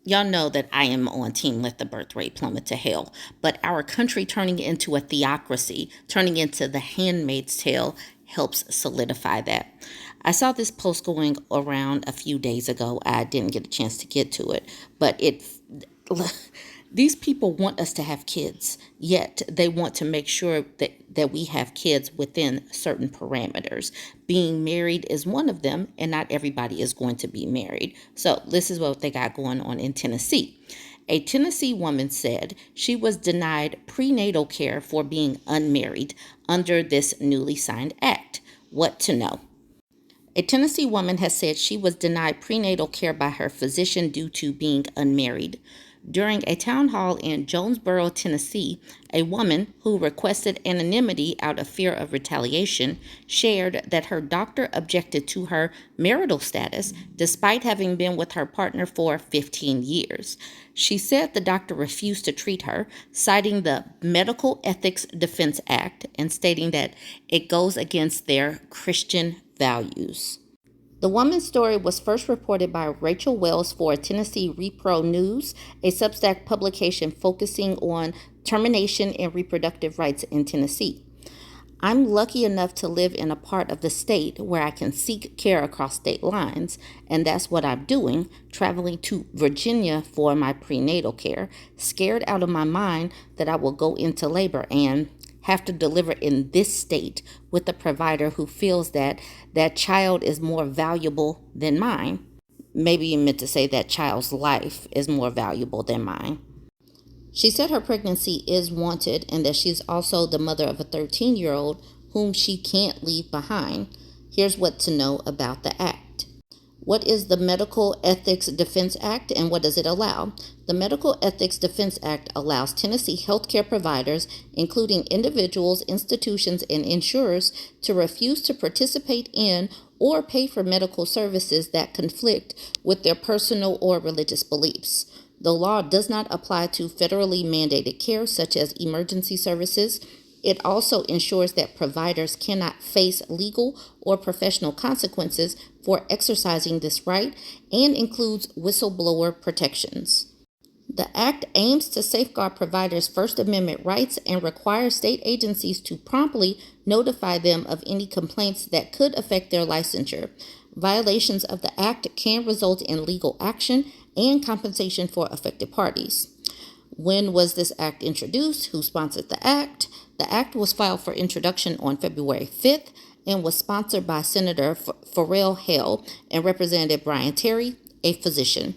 Y'all know that I am on team let the birth rate plummet to hell, but our country turning into a theocracy, turning into the handmaid's tale, helps solidify that. I saw this post going around a few days ago. I didn't get a chance to get to it, but these people want us to have kids, yet they want to make sure that we have kids within certain parameters. Being married is one of them, and not everybody is going to be married. So this is what they got going on in Tennessee. A Tennessee woman said she was denied prenatal care for being unmarried under this newly signed act. What to know? A Tennessee woman has said she was denied prenatal care by her physician due to being unmarried. During a town hall in Jonesboro, Tennessee, a woman who requested anonymity out of fear of retaliation shared that her doctor objected to her marital status despite having been with her partner for 15 years. She said the doctor refused to treat her, citing the Medical Ethics Defense Act and stating that it goes against their Christian values. The woman's story was first reported by Rachel Wells for Tennessee Repro News, a Substack publication focusing on termination and reproductive rights in Tennessee. I'm lucky enough to live in a part of the state where I can seek care across state lines, and that's what I'm doing, traveling to Virginia for my prenatal care, scared out of my mind that I will go into labor and have to deliver in this state with a provider who feels that that child is more valuable than mine. Maybe you meant to say that child's life is more valuable than mine. She said her pregnancy is wanted and that she's also the mother of a 13-year-old whom she can't leave behind. Here's what to know about the act. What is the Medical Ethics Defense Act and what does it allow? The Medical Ethics Defense Act allows Tennessee healthcare providers, including individuals, institutions, and insurers, to refuse to participate in or pay for medical services that conflict with their personal or religious beliefs. The law does not apply to federally mandated care such as emergency services. It also ensures that providers cannot face legal or professional consequences for exercising this right and includes whistleblower protections. The act aims to safeguard providers' First Amendment rights and requires state agencies to promptly notify them of any complaints that could affect their licensure. Violations of the act can result in legal action and compensation for affected parties. When was this act introduced? Who sponsored the act? The act was filed for introduction on February 5th and was sponsored by Senator Pharrell Hale and Representative Brian Terry, a physician.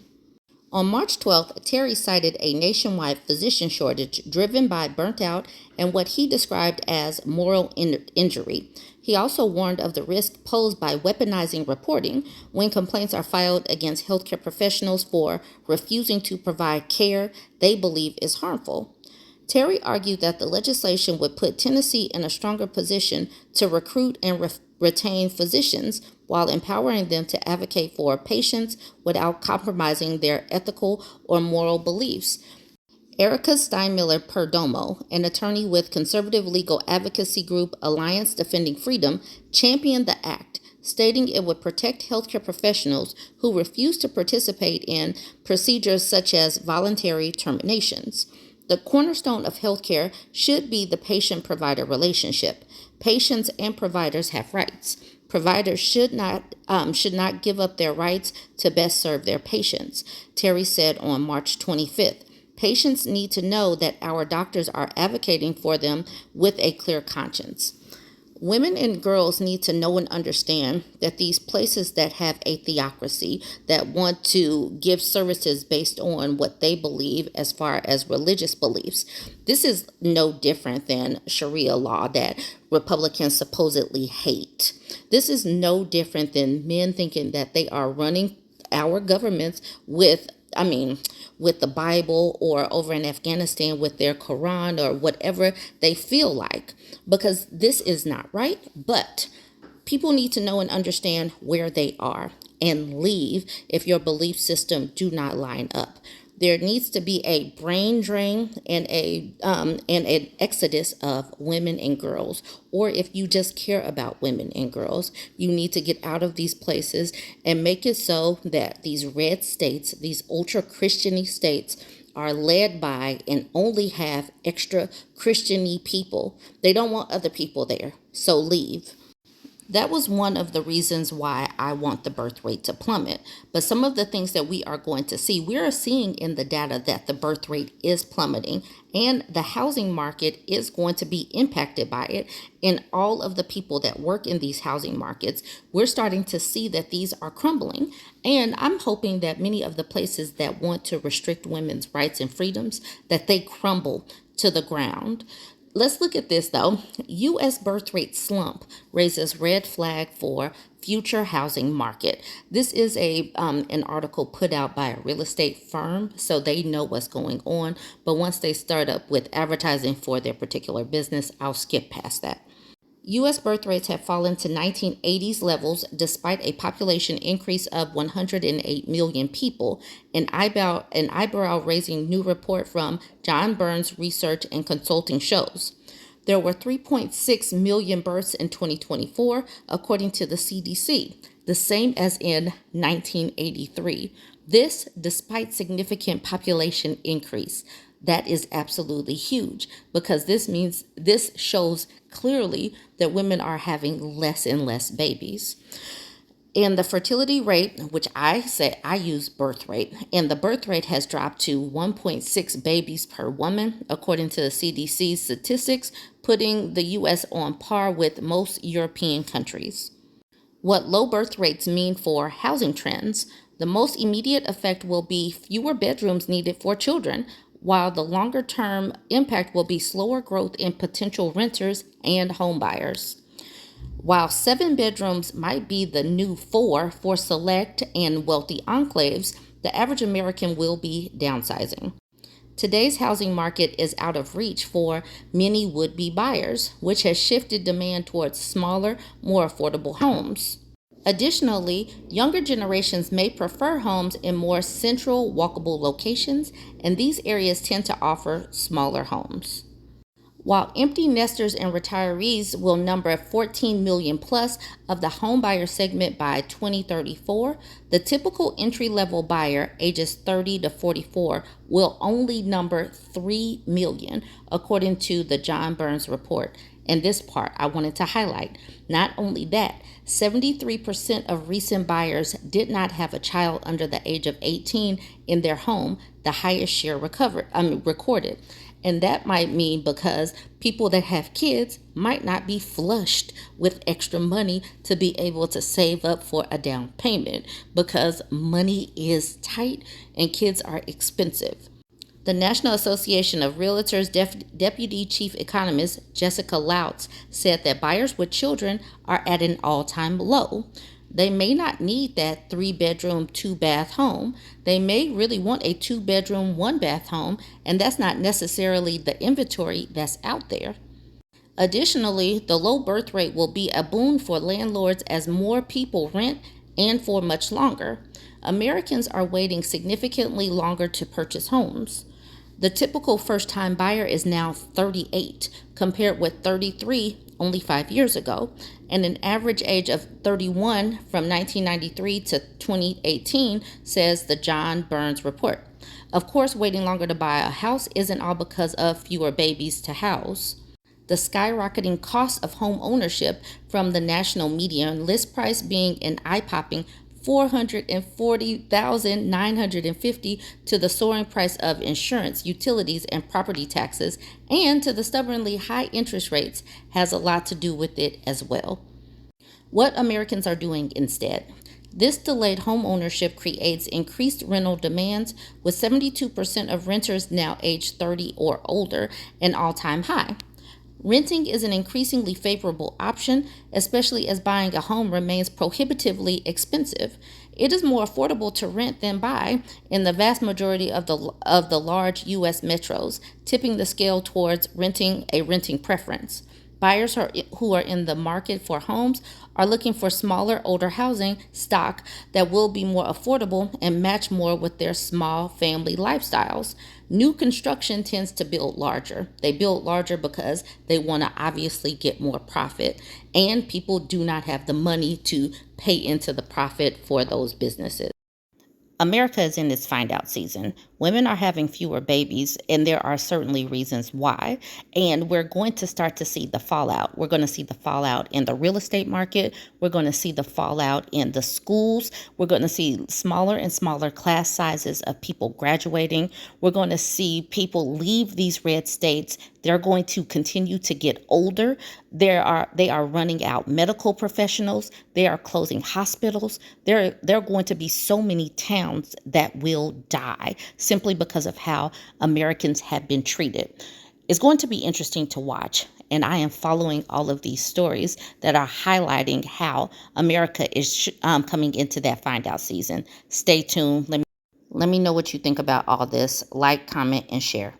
On March 12th, Terry cited a nationwide physician shortage driven by burnt out and what he described as moral injury. He also warned of the risk posed by weaponizing reporting when complaints are filed against healthcare professionals for refusing to provide care they believe is harmful. Terry argued that the legislation would put Tennessee in a stronger position to recruit and retain physicians while empowering them to advocate for patients without compromising their ethical or moral beliefs. Erica Steinmiller Perdomo, an attorney with conservative legal advocacy group Alliance Defending Freedom, championed the act, stating it would protect healthcare professionals who refuse to participate in procedures such as voluntary terminations. The cornerstone of healthcare should be the patient-provider relationship. Patients and providers have rights. Providers should not give up their rights to best serve their patients, Terry said on March 25th. Patients need to know that our doctors are advocating for them with a clear conscience. Women and girls need to know and understand that these places that have a theocracy, that want to give services based on what they believe as far as religious beliefs, this is no different than Sharia law that Republicans supposedly hate. This is no different than men thinking that they are running our governments with the Bible, or over in Afghanistan with their Quran or whatever they feel like, because this is not right. But people need to know and understand where they are and leave if your belief system do not line up. There needs to be a brain drain and an exodus of women and girls. Or if you just care about women and girls, you need to get out of these places and make it so that these red states, these ultra Christiany states, are led by and only have extra Christiany people. They don't want other people there, so leave. That was one of the reasons why I want the birth rate to plummet. But some of the things that we are going to see, we are seeing in the data that the birth rate is plummeting and the housing market is going to be impacted by it. And all of the people that work in these housing markets, we're starting to see that these are crumbling. And I'm hoping that many of the places that want to restrict women's rights and freedoms, that they crumble to the ground. Let's look at this though. U.S. birth rate slump raises red flag for future housing market. This is an article put out by a real estate firm, so they know what's going on. But once they start up with advertising for their particular business, I'll skip past that. U.S. birth rates have fallen to 1980s levels despite a population increase of 108 million people, an eyebrow-raising new report from John Burns Research and Consulting shows. There were 3.6 million births in 2024, according to the CDC, the same as in 1983. This despite significant population increase. That is absolutely huge because this shows clearly that women are having less and less babies. And the fertility rate, which I say I use birth rate, and the birth rate has dropped to 1.6 babies per woman, according to the CDC's statistics, putting the U.S. on par with most European countries. What low birth rates mean for housing trends, the most immediate effect will be fewer bedrooms needed for children, while the longer-term impact will be slower growth in potential renters and homebuyers. While 7 bedrooms might be the new 4 for select and wealthy enclaves, the average American will be downsizing. Today's housing market is out of reach for many would-be buyers, which has shifted demand towards smaller, more affordable homes. Additionally, younger generations may prefer homes in more central, walkable locations, and these areas tend to offer smaller homes. While empty nesters and retirees will number 14 million plus of the homebuyer segment by 2034, the typical entry-level buyer, ages 30 to 44, will only number 3 million, according to the John Burns report. And this part I wanted to highlight. Not only that, 73% of recent buyers did not have a child under the age of 18 in their home, the highest share recorded. And that might mean because people that have kids might not be flushed with extra money to be able to save up for a down payment because money is tight and kids are expensive. The National Association of Realtors Deputy Chief Economist Jessica Louts said that buyers with children are at an all-time low. They may not need that 3-bedroom, 2-bath home. They may really want a 2-bedroom, 1-bath home, and that's not necessarily the inventory that's out there. Additionally, the low birth rate will be a boon for landlords as more people rent and for much longer. Americans are waiting significantly longer to purchase homes. The typical first-time buyer is now 38, compared with 33 only 5 years ago, and an average age of 31 from 1993 to 2018, says the John Burns report. Of course, waiting longer to buy a house isn't all because of fewer babies to house. The skyrocketing cost of home ownership, from the national median list price being an eye-popping $440,950 to the soaring price of insurance, utilities, and property taxes, and to the stubbornly high interest rates, has a lot to do with it as well. What Americans are doing instead. This delayed home ownership creates increased rental demands, with 72% of renters now age 30 or older, an all-time high. Renting is an increasingly favorable option, especially as buying a home remains prohibitively expensive. It is more affordable to rent than buy in the vast majority of the large U.S. metros, tipping the scale towards renting preference. Buyers who are in the market for homes are looking for smaller, older housing stock that will be more affordable and match more with their small family lifestyles. New construction tends to build larger. They build larger because they want to obviously get more profit, and people do not have the money to pay into the profit for those businesses. America is in its find out season. Women are having fewer babies, and there are certainly reasons why. And we're going to start to see the fallout. We're going to see the fallout in the real estate market. We're going to see the fallout in the schools. We're going to see smaller and smaller class sizes of people graduating. We're going to see people leave these red states. They're going to continue to get older. They are running out medical professionals. They are closing hospitals. There are going to be so many towns that will die simply because of how Americans have been treated. It's going to be interesting to watch, and I am following all of these stories that are highlighting how America is coming into that find out season. Stay tuned. Let me know what you think about all this. Like, comment, and share.